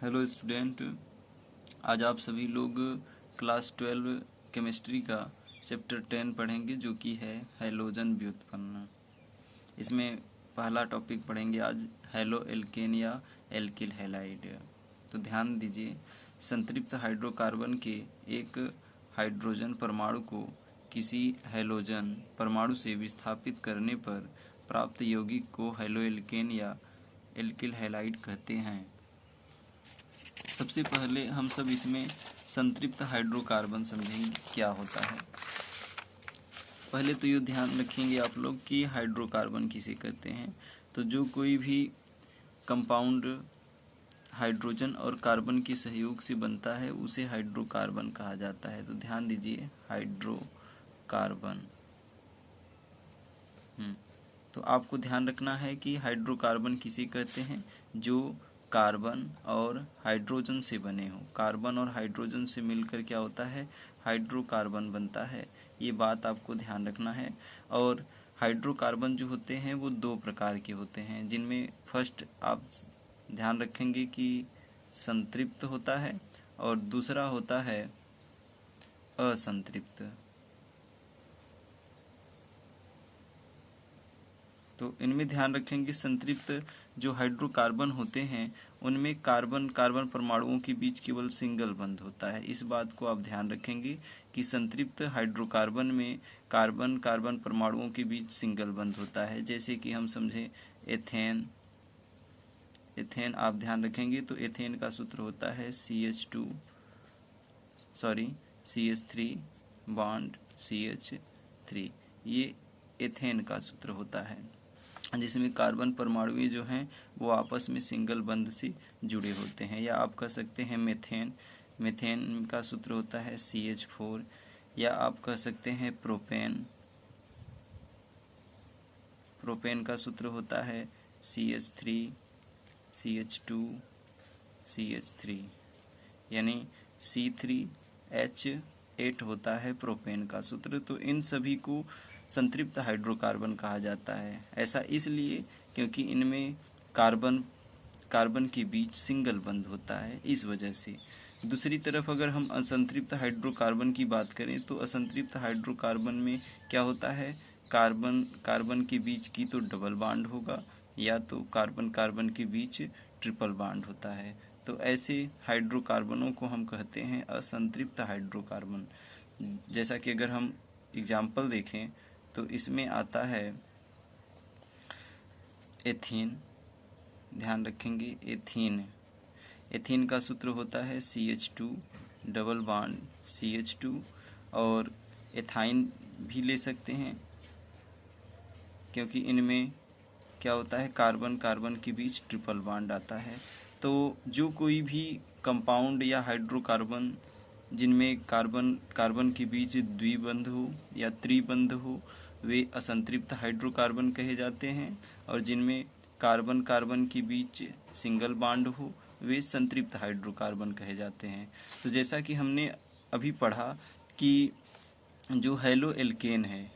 Hello student, आज आप सभी लोग क्लास 12 केमिस्ट्री का चैप्टर 10 पढ़ेंगे जो कि है हैलोजन व्युत्पन्न। इसमें पहला टॉपिक पढ़ेंगे आज हैलो एल्केन या एल्किल हैलाइड। तो ध्यान दीजिए, संतृप्त हाइड्रोकार्बन के एक हाइड्रोजन परमाणु को किसी हैलोजन परमाणु से विस्थापित करने पर प्राप्त यौगिक को हैलो एल्केन या एल्किल हैलाइड कहते हैं। सबसे पहले हम सब इसमें संतृप्त हाइड्रोकार्बन समझेंगे क्या होता है। पहले तो ये ध्यान रखेंगे आप लोग कि हाइड्रोकार्बन किसे कहते हैं। तो जो कोई भी कंपाउंड हाइड्रोजन और कार्बन के सहयोग से बनता है उसे हाइड्रोकार्बन कहा जाता है। तो ध्यान दीजिए, हाइड्रोकार्बन। तो आपको ध्यान रखना है कि हाइड्रोकार्बन किसे कहते हैं, जो कार्बन और हाइड्रोजन से बने हो। कार्बन और हाइड्रोजन से मिलकर क्या होता है, हाइड्रोकार्बन बनता है। ये बात आपको ध्यान रखना है। और हाइड्रोकार्बन जो होते हैं वो दो प्रकार के होते हैं, जिनमें फर्स्ट आप ध्यान रखेंगे कि संतृप्त होता है और दूसरा होता है असंतृप्त। तो इनमें ध्यान रखेंगे, संतृप्त जो हाइड्रोकार्बन होते हैं उनमें कार्बन कार्बन परमाणुओं के बीच केवल सिंगल बंध होता है। इस बात को आप ध्यान रखेंगे कि संतृप्त हाइड्रोकार्बन में कार्बन कार्बन परमाणुओं के बीच सिंगल बंध होता है। जैसे कि हम समझे एथेन। एथेन आप ध्यान रखेंगे तो एथेन का सूत्र होता है CH3 बॉन्ड CH3। ये एथेन का सूत्र होता है, जिसमें कार्बन परमाणु जो हैं वो आपस में सिंगल बंध से जुड़े होते हैं। या आप कह सकते हैं मेथेन। मेथेन का सूत्र होता है CH4। या आप कह सकते हैं प्रोपेन। प्रोपेन का सूत्र होता है CH3 CH2 CH3, यानी C3H8 होता है प्रोपेन का सूत्र। तो इन सभी को संतृप्त हाइड्रोकार्बन कहा जाता है। ऐसा इसलिए क्योंकि इनमें कार्बन कार्बन के बीच सिंगल बंध होता है, इस वजह से। दूसरी तरफ अगर हम असंतृप्त हाइड्रोकार्बन की बात करें तो असंतृप्त हाइड्रोकार्बन में क्या होता है, कार्बन कार्बन के बीच की तो डबल बॉन्ड होगा या तो कार्बन कार्बन के बीच ट्रिपल बॉन्ड होता है। तो ऐसे हाइड्रोकार्बनों को हम कहते हैं असंतृप्त हाइड्रोकार्बन। जैसा कि अगर हम एग्जाम्पल देखें तो इसमें आता है एथीन। ध्यान रखेंगे एथीन। एथीन का सूत्र होता है CH2 डबल बॉन्ड CH2। और एथाइन भी ले सकते हैं क्योंकि इनमें क्या होता है, कार्बन कार्बन के बीच ट्रिपल बॉन्ड आता है। तो जो कोई भी कंपाउंड या हाइड्रोकार्बन जिनमें कार्बन कार्बन के बीच द्विबंध हो या त्रिबंध हो वे असंतृप्त हाइड्रोकार्बन कहे जाते हैं, और जिनमें कार्बन कार्बन के बीच सिंगल बॉन्ड हो वे संतृप्त हाइड्रोकार्बन कहे जाते हैं। तो जैसा कि हमने अभी पढ़ा कि जो हैलो एल्केन है,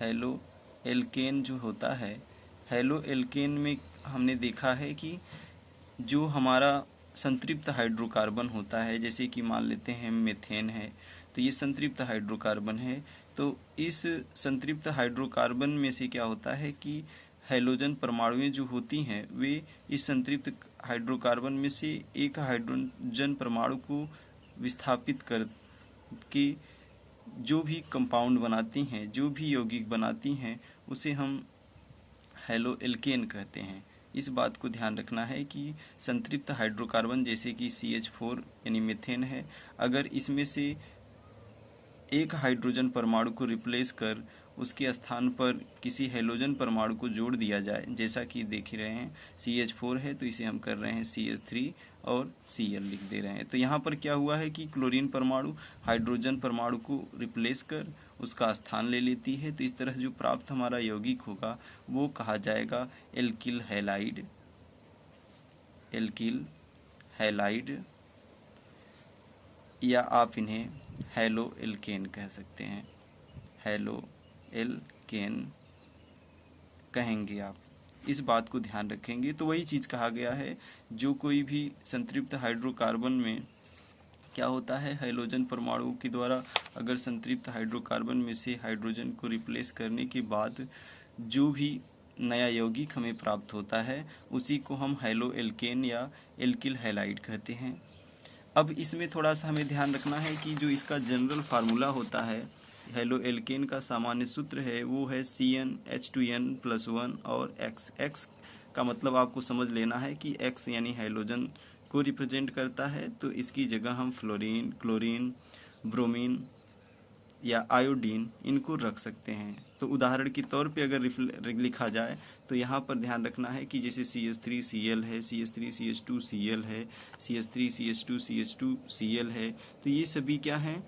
हैलो एल्केन जो होता है, हैलो एल्केन में हमने देखा है कि जो हमारा संतृप्त हाइड्रोकार्बन होता है, जैसे कि मान लेते हैं मेथेन है, तो ये संतृप्त हाइड्रोकार्बन है। तो इस संतृप्त हाइड्रोकार्बन में से क्या होता है कि हैलोजन परमाणुएं जो होती हैं वे इस संतृप्त हाइड्रोकार्बन में से एक हाइड्रोजन परमाणु को विस्थापित कर के जो भी कंपाउंड बनाती हैं, जो भी यौगिक बनाती हैं, उसे हम हैलो एल्केन कहते हैं। इस बात को ध्यान रखना है कि संतृप्त हाइड्रोकार्बन जैसे कि CH4 यानी मीथेन है, अगर इसमें से एक हाइड्रोजन परमाणु को रिप्लेस कर उसके स्थान पर किसी हैलोजन परमाणु को जोड़ दिया जाए, जैसा कि देख ही रहे हैं CH4 है तो इसे हम कर रहे हैं CH3 और Cl लिख दे रहे हैं। तो यहाँ पर क्या हुआ है कि क्लोरीन परमाणु हाइड्रोजन परमाणु को रिप्लेस कर उसका स्थान ले लेती है। तो इस तरह जो प्राप्त हमारा यौगिक होगा वो कहा जाएगा एल्किल हैलाइड। एल्किल हैलाइड, या आप इन्हें हैलो एल्केन कह सकते हैं। हैलो एल्केन कहेंगे आप। इस बात को ध्यान रखेंगे। तो वही चीज़ कहा गया है, जो कोई भी संतृप्त हाइड्रोकार्बन में क्या होता है, हैलोजन परमाणु के द्वारा अगर संतृप्त हाइड्रोकार्बन में से हाइड्रोजन को रिप्लेस करने के बाद जो भी नया यौगिक हमें प्राप्त होता है उसी को हम हैलो एल्केन या एल्किल हैलाइड कहते हैं। अब इसमें थोड़ा सा हमें ध्यान रखना है कि जो इसका जनरल फार्मूला होता है हैलो एल्केन का सामान्य सूत्र है वो है CnH2n+1 और X का मतलब आपको समझ लेना है कि X यानी हैलोजन को रिप्रेजेंट करता है, तो इसकी जगह हम फ्लोरीन, क्लोरीन, ब्रोमीन या आयोडीन इनको रख सकते हैं। तो उदाहरण के तौर पे अगर लिखा जाए तो यहाँ पर ध्यान रखना है कि जैसे CH3Cl है, CH3CH2Cl है, CH3CH2CH2Cl है, तो ये सभी क्या हैं,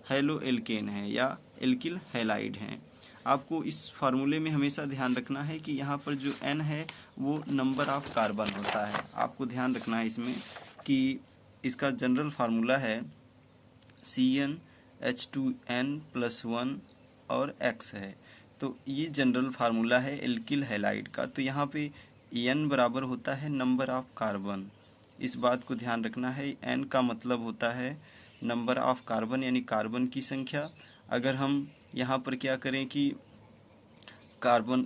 हैलो एल्केन है या एल्किल हैलाइड हैं। आपको इस फार्मूले में हमेशा ध्यान रखना है कि यहाँ पर जो N है वो नंबर ऑफ कार्बन होता है। आपको ध्यान रखना है इसमें कि इसका जनरल फार्मूला है CnH2n+1 और X है। तो ये जनरल फार्मूला है एल्किल हैलाइड का। तो यहाँ पे N बराबर होता है नंबर ऑफ कार्बन, इस बात को ध्यान रखना है। N का मतलब होता है नंबर ऑफ कार्बन यानी कार्बन की संख्या। अगर हम यहाँ पर क्या करें कि कार्बन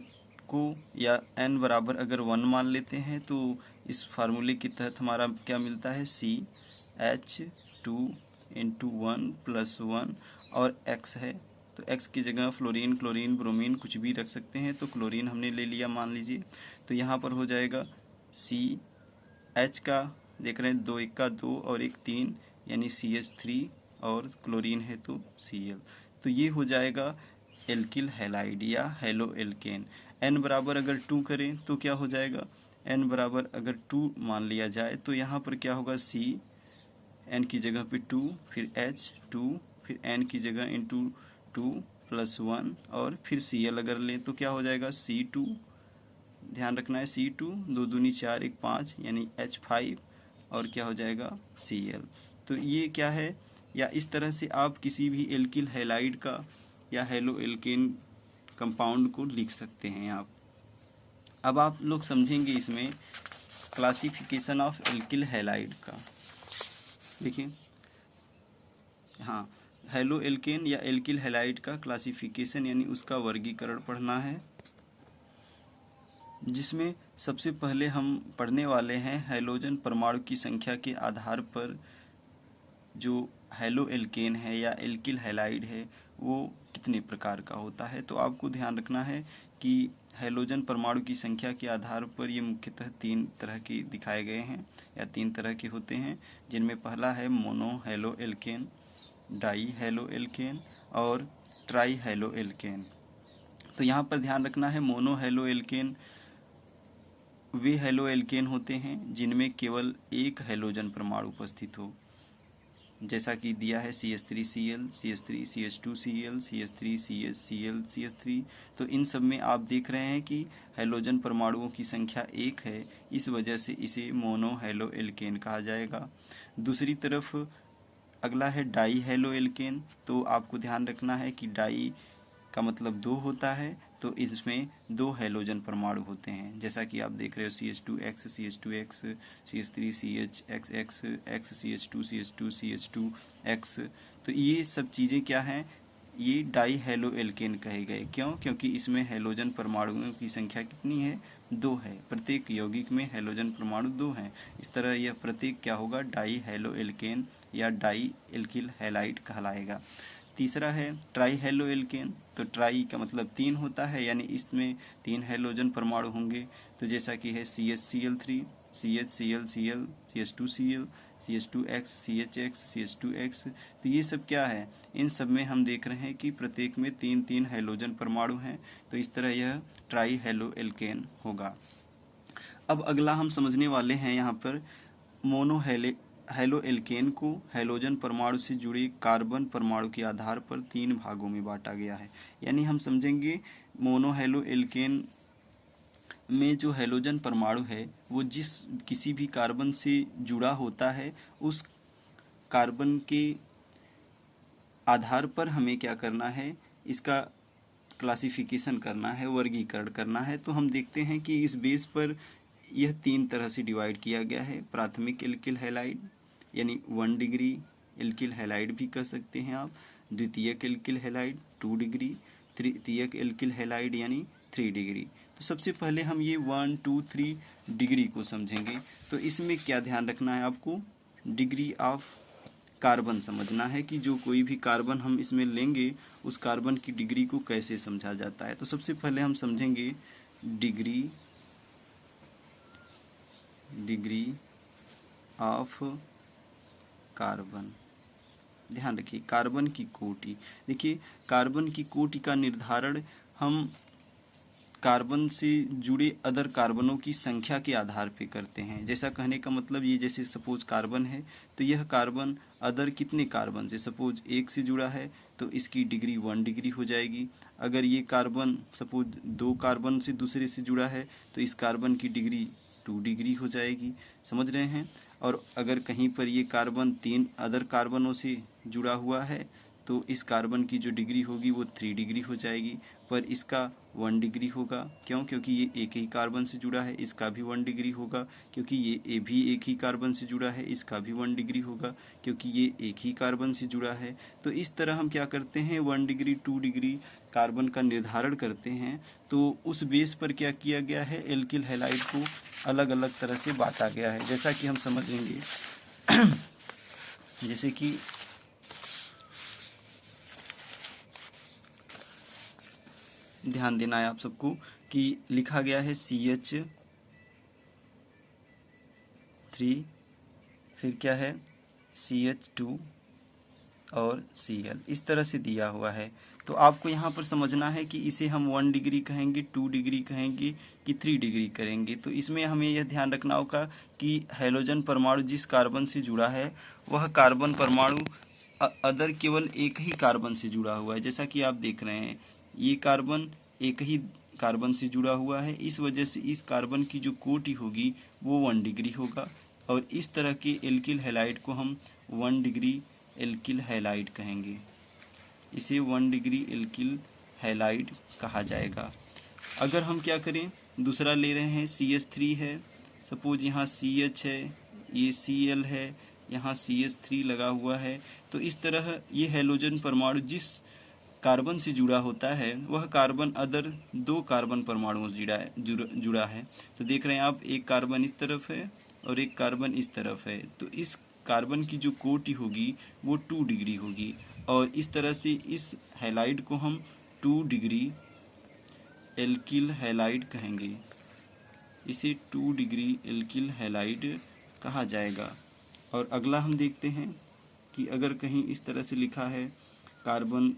को या N बराबर अगर 1 मान लेते हैं तो इस फार्मूले के तहत हमारा क्या मिलता है, CH2 × 1 + 1 और X है। तो X की जगह फ्लोरीन, क्लोरीन, ब्रोमीन कुछ भी रख सकते हैं। तो क्लोरीन हमने ले लिया मान लीजिए, तो यहाँ पर हो जाएगा CH का देख रहे हैं 2 × 1 = 2 और 1 × 3 यानी CH3 और क्लोरीन है तो Cl। तो ये हो जाएगा एल्किल हैलाइड या हैलो एल्केन। N बराबर अगर 2 करें तो क्या हो जाएगा, N बराबर अगर 2 मान लिया जाए तो यहाँ पर क्या होगा, C N की जगह पे 2 फिर H 2 फिर N की जगह × 2 + 1 और फिर Cl अगर लें तो क्या हो जाएगा C2, ध्यान रखना है C2 2 दूनी 4 1 5 यानी H5 और क्या हो जाएगा Cl। तो ये क्या है, या इस तरह से आप किसी भी एल्किल हैलाइड का या हैलो एल्केन कंपाउंड को लिख सकते हैं आप। अब आप लोग समझेंगे इसमें क्लासिफिकेशन ऑफ एल्किल हैलाइड का। देखिए हाँ, हैलो एल्केन या एल्किल हैलाइड का क्लासिफिकेशन यानी उसका वर्गीकरण पढ़ना है, जिसमें सबसे पहले हम पढ़ने वाले हैं हैलोजन परमाणु की संख्या के आधार पर जो हैलो एल्केन है या एल्किल हैलाइड है वो कितने प्रकार का होता है। तो आपको ध्यान रखना है कि हैलोजन परमाणु की संख्या के आधार पर ये मुख्यतः 3 तरह के दिखाए गए हैं या 3 तरह के होते हैं, जिनमें पहला है mono halo alkane, di halo alkane और ट्राई हैलो एल्केन। तो यहाँ पर ध्यान रखना है, मोनो हैलो एल्केन वे हैलो एल्केन होते हैं जिनमें केवल एक हैलोजन परमाणु उपस्थित हो, जैसा कि दिया है CH3Cl, CH3CH2Cl, CH3CHCl, CH3। तो इन सब में आप देख रहे हैं कि हैलोजन परमाणुओं की संख्या 1 है, इस वजह से इसे मोनो हैलो एल्केन कहा जाएगा। दूसरी तरफ अगला है डाई हैलो एल्केन। तो आपको ध्यान रखना है कि डाई का मतलब 2 होता है, तो इसमें 2 हैलोजन परमाणु होते हैं, जैसा कि आप देख रहे हो CH2X, CH2X, CH3CHXX, X CH2 CH2 CH2X। तो ये सब चीज़ें क्या हैं, ये डाई हैलो एल्केन कहे गए। क्यों? क्योंकि इसमें हैलोजन परमाणुओं की संख्या कितनी है, 2 है। प्रत्येक यौगिक में हैलोजन परमाणु 2 हैं। इस तरह यह प्रत्येक क्या होगा, डाई हैलो एल्केन या डाई एल्किल हैलाइड कहलाएगा। तीसरा है ट्राई हैलो एल्केन। तो ट्राई का मतलब 3 होता है, यानी इसमें 3 हैलोजन परमाणु होंगे। तो जैसा कि है CHCl3, CHClCl, CH2Cl, CH2X, CHX, CH2X। तो ये सब क्या है, इन सब में हम देख रहे हैं कि प्रत्येक में 3-3 हैलोजन परमाणु हैं। तो इस तरह यह ट्राई हैलो एल्केन होगा। अब अगला हम समझने वाले हैं यहाँ पर मोनो हैलो एल्केन को हैलोजन परमाणु से जुड़े कार्बन परमाणु के आधार पर 3 भागों में बांटा गया है। यानी हम समझेंगे मोनो हैलो एल्केन में जो हैलोजन परमाणु है वो जिस किसी भी कार्बन से जुड़ा होता है उस कार्बन के आधार पर हमें क्या करना है, इसका क्लासिफिकेशन करना है, वर्गीकरण करना है, तो हम देखते हैं कि इस बेस पर यह 3 तरह से डिवाइड किया गया है। प्राथमिक एल्किल हैलाइड यानी 1 डिग्री एल्किल हैलाइड भी कह सकते हैं आप, द्वितीयक एल्किल हैलाइड 2 डिग्री, तृतीयक एल्किल हैलाइड यानी 3 डिग्री। तो सबसे पहले हम ये 1, 2, 3 डिग्री को समझेंगे। तो इसमें क्या ध्यान रखना है आपको, डिग्री ऑफ कार्बन समझना है कि जो कोई भी कार्बन हम इसमें लेंगे उस कार्बन की डिग्री को कैसे समझा जाता है। तो सबसे पहले हम समझेंगे डिग्री ऑफ कार्बन। ध्यान रखिए कार्बन की कोटि। देखिए कार्बन की कोटि का निर्धारण हम कार्बन से जुड़े अदर कार्बनों की संख्या के आधार पे करते हैं। जैसा कहने का मतलब ये, जैसे सपोज कार्बन है तो यह कार्बन अदर कितने कार्बन से, सपोज 1 से जुड़ा है तो इसकी डिग्री 1 डिग्री हो जाएगी। अगर ये कार्बन सपोज 2 कार्बन से दूसरे से जुड़ा है तो इस कार्बन की डिग्री 2 डिग्री हो जाएगी। समझ रहे हैं। और अगर कहीं पर ये कार्बन 3 अदर कार्बनों से जुड़ा हुआ है तो इस कार्बन की जो डिग्री होगी वो 3 डिग्री हो जाएगी, पर इसका 1 डिग्री होगा। क्यों? क्योंकि ये एक ही कार्बन से जुड़ा है। इसका भी 1 डिग्री होगा क्योंकि ये भी एक ही कार्बन से जुड़ा है। इसका भी 1 डिग्री होगा क्योंकि ये एक ही कार्बन से जुड़ा है। तो इस तरह हम क्या करते हैं, 1 डिग्री 2 डिग्री कार्बन का निर्धारण करते हैं। तो उस बेस पर क्या किया गया है, एल्किल हैलाइड को अलग अलग तरह से बांटा गया है। जैसा कि हम समझेंगे जैसे कि ध्यान देना है आप सबको कि लिखा गया है CH3, फिर क्या है CH2 और Cl, इस तरह से दिया हुआ है। तो आपको यहाँ पर समझना है कि इसे हम 1 डिग्री कहेंगे, 2 डिग्री कहेंगे कि 3 डिग्री करेंगे। तो इसमें हमें यह ध्यान रखना होगा कि हैलोजन परमाणु जिस कार्बन से जुड़ा है वह कार्बन परमाणु अदर केवल एक ही कार्बन से जुड़ा हुआ है। जैसा कि आप देख रहे हैं ये कार्बन एक ही कार्बन से जुड़ा हुआ है, इस वजह से इस कार्बन की जो कोटि होगी वो 1 डिग्री होगा। और इस तरह के एल्किल हैलाइड को हम 1 डिग्री एल्किल हैलाइड कहेंगे। इसे 1 डिग्री एल्किल हैलाइड कहा जाएगा। अगर हम क्या करें, दूसरा ले रहे हैं CH3 है, सपोज यहाँ CH है, ये Cl है, यहाँ CH3 लगा हुआ है। तो इस तरह ये हैलोजन परमाणु जिस कार्बन से जुड़ा होता है वह कार्बन अदर 2 कार्बन परमाणुओं से जुड़ा है। तो देख रहे हैं आप, एक कार्बन इस तरफ है और एक कार्बन इस तरफ है। तो इस कार्बन की जो कोटि होगी वो 2 डिग्री होगी। और इस तरह से इस हैलाइड को हम 2 डिग्री एल्किल हैलाइड कहेंगे। इसे 2 डिग्री एल्किल हैलाइड कहा जाएगा। और अगला हम देखते हैं कि अगर कहीं इस तरह से लिखा है कार्बन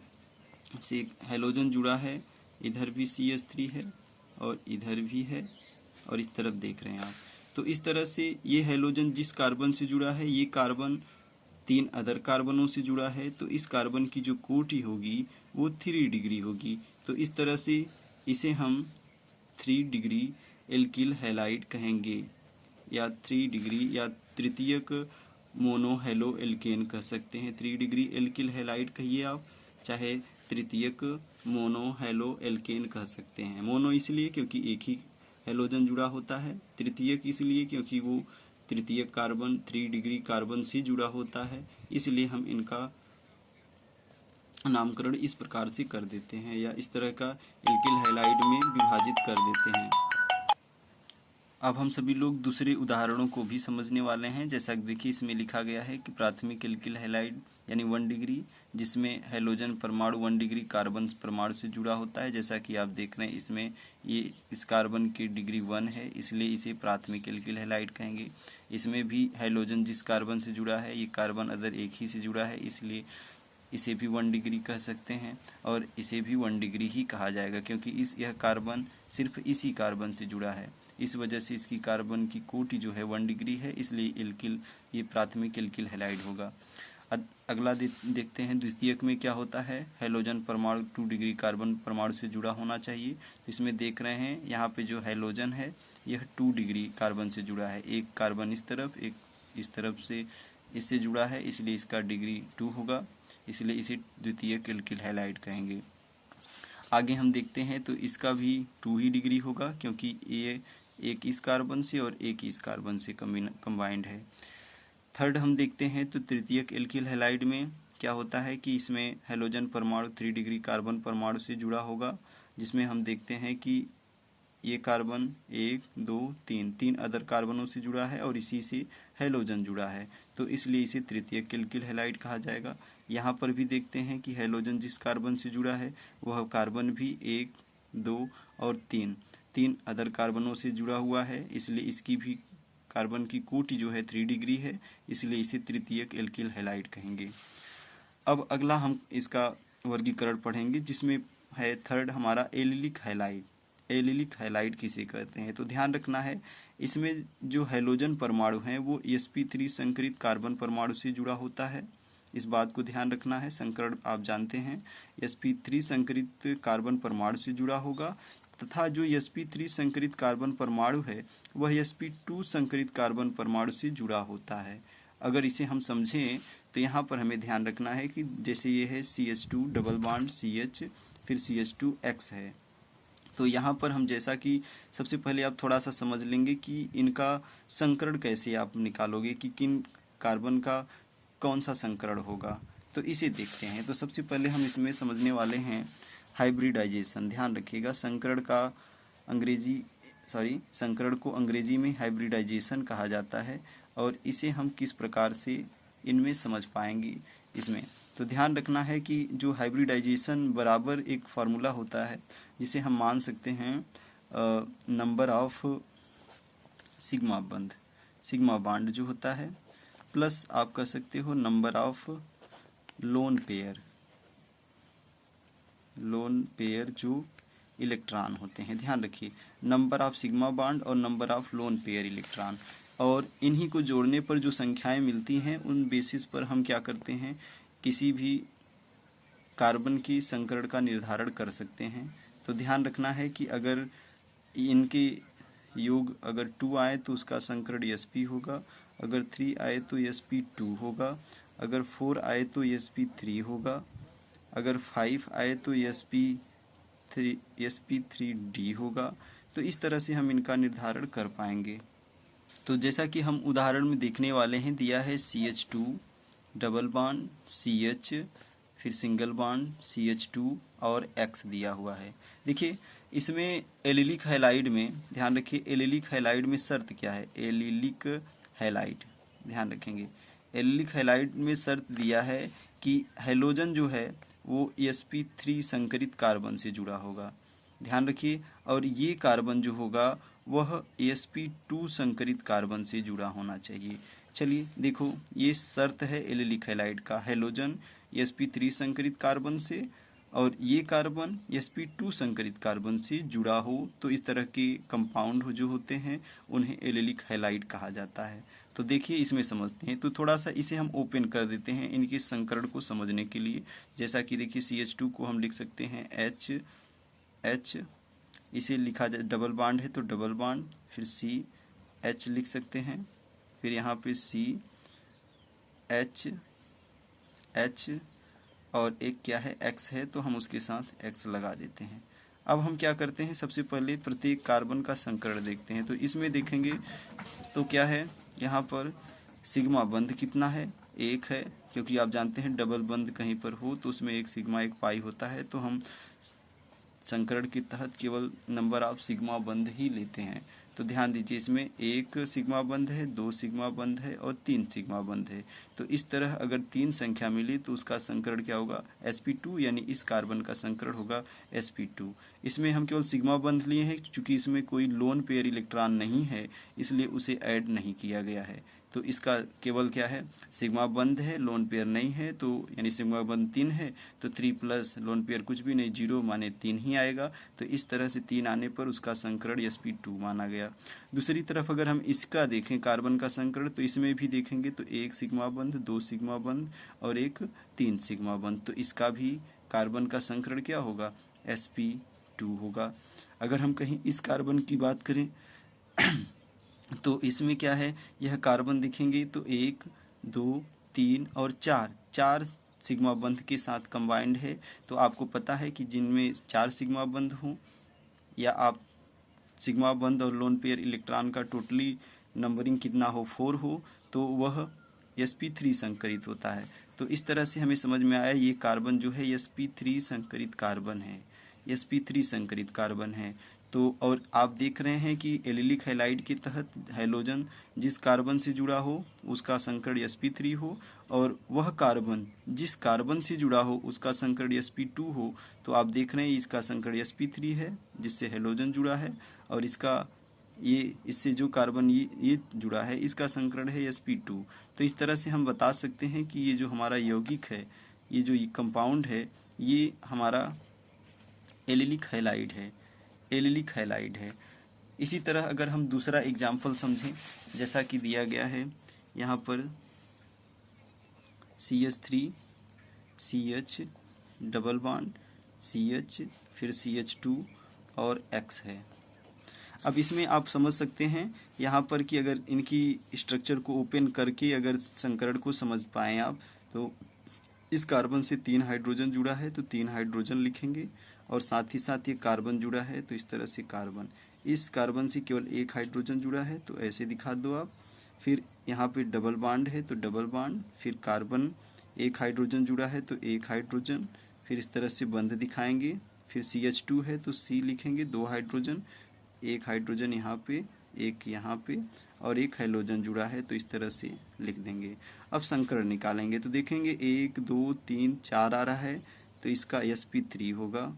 से एक हैलोजन जुड़ा है, इधर भी CH3 है और इधर भी है और इस तरफ देख रहे हैं आप। तो इस तरह से ये हैलोजन जिस कार्बन से जुड़ा है ये कार्बन 3 अदर कार्बनों से जुड़ा है। तो इस कार्बन की जो कोटि होगी वो 3 डिग्री होगी। तो इस तरह से इसे हम 3 डिग्री एल्किल हैलाइड कहेंगे या 3 डिग्री या तृतीयक मोनो हैलो एल्केन कह सकते हैं। 3 डिग्री एल्किल हैलाइड कहिए आप, चाहे तृतीयक मोनो हैलो एल्केन कह सकते हैं। मोनो इसलिए क्योंकि एक ही हैलोजन जुड़ा होता है, तृतीयक इसलिए क्योंकि वो तृतीयक कार्बन 3 डिग्री कार्बन से जुड़ा होता है, इसलिए हम इनका नामकरण इस प्रकार से कर देते हैं या इस तरह का एल्किल हैलाइड में विभाजित कर देते हैं। अब हम सभी लोग दूसरे उदाहरणों को भी समझने वाले हैं। जैसा कि देखिए इसमें लिखा गया है कि प्राथमिक एल्किल हैलाइड यानी 1 डिग्री, जिसमें हैलोजन परमाणु 1 डिग्री कार्बन परमाणु से जुड़ा होता है। जैसा कि आप देख रहे हैं इसमें ये इस कार्बन की डिग्री 1 है, इसलिए इसे प्राथमिक एल्किल हैलाइड कहेंगे। इसमें भी हैलोजन जिस कार्बन से जुड़ा है ये कार्बन अदर एक ही से जुड़ा है, इसलिए इसे भी 1 डिग्री कह सकते हैं। और इसे भी 1 डिग्री ही कहा जाएगा क्योंकि यह कार्बन सिर्फ इसी कार्बन से जुड़ा है, इस वजह से इसकी कार्बन की कोटि जो है 1 डिग्री है, इसलिए एल्किल ये प्राथमिक एल्किल हैलाइड होगा। अगला देखते हैं द्वितीयक में क्या होता है। हैलोजन परमाणु 2 डिग्री कार्बन परमाणु से जुड़ा होना चाहिए। तो इसमें देख रहे हैं यहाँ पे जो हैलोजन है यह 2 डिग्री कार्बन से जुड़ा है, एक कार्बन इस तरफ एक इस तरफ से इससे जुड़ा है, इसलिए इसका डिग्री 2 होगा, इसलिए इसे द्वितीयक एल्किल हैलाइड कहेंगे। आगे हम देखते हैं तो इसका भी 2 ही डिग्री होगा, क्योंकि ये एक इस कार्बन से और एक इस कार्बन से कंबाइंड है। थर्ड हम देखते हैं तो तृतीयक एल्किल हैलाइड में क्या होता है कि इसमें हेलोजन परमाणु 3 डिग्री कार्बन परमाणु से जुड़ा होगा, जिसमें हम देखते हैं कि ये कार्बन 1 2 3 अदर कार्बनों से जुड़ा है और इसी से हेलोजन जुड़ा है, तो इसलिए इसे तृतीयक एल्किल हैलाइड कहा जाएगा। यहाँ पर भी देखते हैं कि हेलोजन जिस कार्बन से जुड़ा है वह कार्बन भी 1 2 और 3 अदर कार्बनों से जुड़ा हुआ है, इसलिए इसकी भी कार्बन की कोटि जो है 3 डिग्री है, इसलिए इसे तृतीयक एल्किल हैलाइड कहेंगे। अब अगला हम इसका वर्गीकरण पढ़ेंगे, जिसमें है थर्ड हमारा एलिलिक हैलाइड। एलिलिक हैलाइड किसे कहते हैं, तो ध्यान रखना है इसमें जो हैलोजन परमाणु हैं वो sp3 संकरित कार्बन परमाणु से जुड़ा होता है। इस बात को ध्यान रखना है, संकरण आप जानते हैं sp3 संकरित कार्बन परमाणु से जुड़ा होगा, तथा जो sp3 संकरित कार्बन परमाणु है वह sp2 संकरित कार्बन परमाणु से जुड़ा होता है। अगर इसे हम समझें तो यहाँ पर हमें ध्यान रखना है कि जैसे ये है CH2 डबल बॉन्ड CH फिर CH2X है, तो यहाँ पर हम जैसा कि सबसे पहले आप थोड़ा सा समझ लेंगे कि इनका संकरण कैसे आप निकालोगे कि किन कार्बन का कौन सा संकरण होगा, तो इसे देखते हैं। तो सबसे पहले हम इसमें समझने वाले हैं हाइब्रिडाइजेशन। ध्यान रखिएगा संकरण को अंग्रेजी में हाइब्रिडाइजेशन कहा जाता है, और इसे हम किस प्रकार से इनमें समझ पाएंगे इसमें। तो ध्यान रखना है कि जो हाइब्रिडाइजेशन बराबर एक फार्मूला होता है जिसे हम मान सकते हैं नंबर ऑफ सिग्मा बॉन्ड जो होता है प्लस आप कह सकते हो नंबर ऑफ लोन पेयर जो इलेक्ट्रॉन होते हैं। ध्यान रखिए नंबर ऑफ सिग्मा बॉन्ड और number of lone pair electron, और इन्हीं को जोड़ने पर जो संख्याएं मिलती हैं उन बेसिस पर हम क्या करते हैं किसी भी कार्बन की संकरण का निर्धारण कर सकते हैं। तो ध्यान रखना है कि अगर इनके योग अगर 2 आए तो उसका संकरण sp होगा, अगर 3 आए तो sp2 होगा, अगर 4 आए तो sp3 होगा, अगर 5 आए तो sp3d होगा। तो इस तरह से हम इनका निर्धारण कर पाएंगे। तो जैसा कि हम उदाहरण में देखने वाले हैं, दिया है CH2 डबल बॉन्ड CH फिर सिंगल बॉन्ड CH2 और X दिया हुआ है। देखिए इसमें एलिलिक हैलाइड में ध्यान रखिए, एलिलिक हैलाइड में शर्त क्या है, एलिलिक हैलाइड ध्यान रखेंगे, एलिलिक हैलाइड में शर्त दिया है कि हैलोजन जो है वो sp3 संकरित कार्बन से जुड़ा होगा। ध्यान रखिए, और ये कार्बन जो होगा वह sp2 संकरित कार्बन से जुड़ा होना चाहिए। चलिए देखो ये शर्त है एलिलिक हैलाइड का, हैलोजन sp3 संकरित कार्बन से और ये कार्बन sp2 संकरित कार्बन से जुड़ा हो, तो इस तरह के कंपाउंड जो होते हैं उन्हें एलिलिक हैलाइड कहा जाता है। तो देखिए इसमें समझते हैं, तो थोड़ा सा इसे हम ओपन कर देते हैं इनके संकरण को समझने के लिए। जैसा कि देखिए CH2 को हम लिख सकते हैं H, इसे लिखा जाए डबल बॉन्ड है तो डबल बॉन्ड, फिर CH लिख सकते हैं, फिर यहाँ पे H और एक क्या है X है, तो हम उसके साथ X लगा देते हैं। अब हम क्या करते हैं, सबसे पहले प्रत्येक कार्बन का संकरण देखते हैं। तो इसमें देखेंगे तो क्या है, यहाँ पर सिग्मा बंध कितना है, 1 है, क्योंकि आप जानते हैं डबल बंध कहीं पर हो तो उसमें 1 सिग्मा 1 पाई होता है, तो हम संकरण के तहत केवल नंबर ऑफ सिग्मा बंध ही लेते हैं। तो ध्यान दीजिए इसमें 1 सिग्मा बंध है, 2 सिग्मा बंध है और 3 सिग्मा बंध है। तो इस तरह अगर 3 संख्या मिली तो उसका संकरण क्या होगा, sp2, यानी इस कार्बन का संकरण होगा sp2। इसमें हम केवल सिग्मा बंध लिए हैं, चूंकि इसमें कोई लोन पेयर इलेक्ट्रॉन नहीं है इसलिए उसे ऐड नहीं किया गया है। तो इसका केवल क्या है, सिग्मा बंध है, लोन पेयर नहीं है, तो यानी सिग्मा बंध 3 है तो 3 प्लस लोन पेयर कुछ भी नहीं, 0 माने 3 ही आएगा। तो इस तरह से 3 आने पर उसका संकरण sp2 माना गया। दूसरी तरफ अगर हम इसका देखें कार्बन का संकरण, तो इसमें भी देखेंगे तो 1 सिग्मा बंध, 2 सिग्मा बंध और 3 सिग्मा बंध, तो इसका भी कार्बन का संकरण क्या होगा, sp2 होगा। अगर हम कहीं इस कार्बन की बात करें तो इसमें क्या है, यह कार्बन दिखेंगे तो 1 2 3 और 4 सिग्मा बंध के साथ कंबाइंड है, तो आपको पता है कि जिनमें 4 सिग्मा बंध हों या आप सिग्मा बंध और लोन पेयर इलेक्ट्रॉन का टोटली नंबरिंग कितना हो 4 हो, तो वह sp3 संकरित होता है। तो इस तरह से हमें समझ में आया ये कार्बन जो है sp3 संकरित कार्बन है, sp3 संकरित कार्बन है। तो और आप देख रहे हैं कि एलिलिक हैलाइड के तहत हैलोजन जिस कार्बन से जुड़ा हो उसका संकरण sp3 हो, और वह कार्बन जिस कार्बन से जुड़ा हो उसका संकरण sp2 हो। तो आप देख रहे हैं इसका संकरण sp3 है जिससे हैलोजन जुड़ा है, और इसका ये इससे जो कार्बन ये जुड़ा है इसका संकरण है sp2। तो इस तरह से हम बता सकते हैं कि ये जो हमारा यौगिक है, ये जो कंपाउंड है, ये हमारा एलिलिक हैलाइड है, एलिलिक हैलाइड है। इसी तरह अगर हम दूसरा एग्जाम्पल समझें, जैसा कि दिया गया है यहाँ पर CH3 CH double bond CH फिर CH2 और X है। अब इसमें आप समझ सकते हैं यहाँ पर कि अगर इनकी स्ट्रक्चर को ओपन करके अगर संकरण को समझ पाएँ आप, तो इस कार्बन से 3 हाइड्रोजन जुड़ा है तो 3 हाइड्रोजन लिखेंगे, और साथ ही साथ ये कार्बन जुड़ा है तो इस तरह से कार्बन। इस कार्बन से केवल 1 हाइड्रोजन जुड़ा है तो ऐसे दिखा दो आप। फिर यहाँ पे डबल बॉन्ड है तो डबल बॉन्ड, फिर कार्बन 1 हाइड्रोजन जुड़ा है तो 1 हाइड्रोजन, फिर इस तरह से बंध दिखाएंगे। फिर CH2 है तो C लिखेंगे, 2 हाइड्रोजन, 1 हाइड्रोजन यहाँ पे, 1 यहाँ पे, और 1 हैलोजन जुड़ा है तो इस तरह से लिख देंगे। अब संकरण निकालेंगे तो देखेंगे 1 2 3 4 आ रहा है तो इसका sp3 होगा।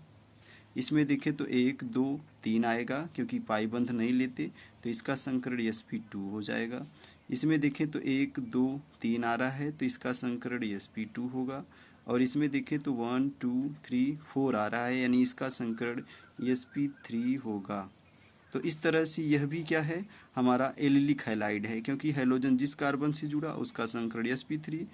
इसमें देखें तो 1 2 3 आएगा क्योंकि पाई बंध नहीं लेते तो इसका संकरण sp2 हो जाएगा। इसमें देखें तो 1 2 3 आ रहा है तो इसका संकरण sp2 होगा, और इसमें देखें तो 1 2 3 4 आ रहा है यानी इसका संकरण sp3 होगा। तो इस तरह से यह भी क्या है, हमारा एलिलिक हैलाइड है, क्योंकि हैलोजन जिस कार्बन से जुड़ा उसका संकरण sp3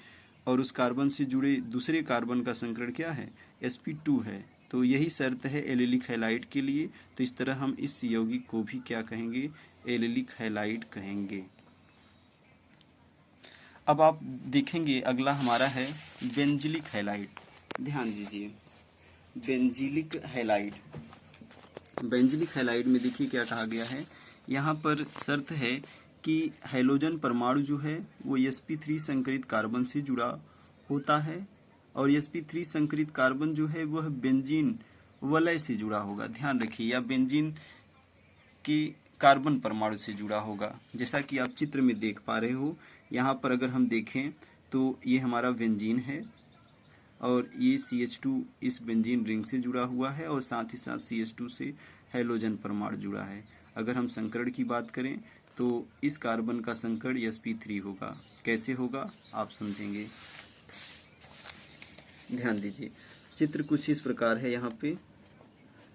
और उस कार्बन से जुड़े दूसरे कार्बन का संकरण क्या है, sp2 है। तो यही शर्त है एलिलिक हैलाइड के लिए। तो इस तरह हम इस यौगिक को भी क्या कहेंगे, एलिलिक हैलाइड कहेंगे। अब आप देखेंगे अगला हमारा है बेंजिलिक हैलाइड। ध्यान दीजिए, बेंजिलिक हैलाइड। बेंजिलिक हैलाइड में देखिए क्या कहा गया है, यहाँ पर शर्त है कि हैलोजन परमाणु जो है वो sp3 संकरित कार्बन से जुड़ा होता है, और sp3 संकरित कार्बन जो है वह बेंजीन वलय से जुड़ा होगा। ध्यान रखिए, या बेंजीन के कार्बन परमाणु से जुड़ा होगा, जैसा कि आप चित्र में देख पा रहे हो। यहाँ पर अगर हम देखें तो ये हमारा बेंजीन है, और ये CH2 इस बेंजीन रिंग से जुड़ा हुआ है, और साथ ही साथ CH2 से हैलोजन परमाणु जुड़ा है। अगर हम संकरण की बात करें तो इस कार्बन का संकरण sp3 होगा। कैसे होगा आप समझेंगे। ध्यान दीजिए, चित्र कुछ इस प्रकार है। यहाँ पे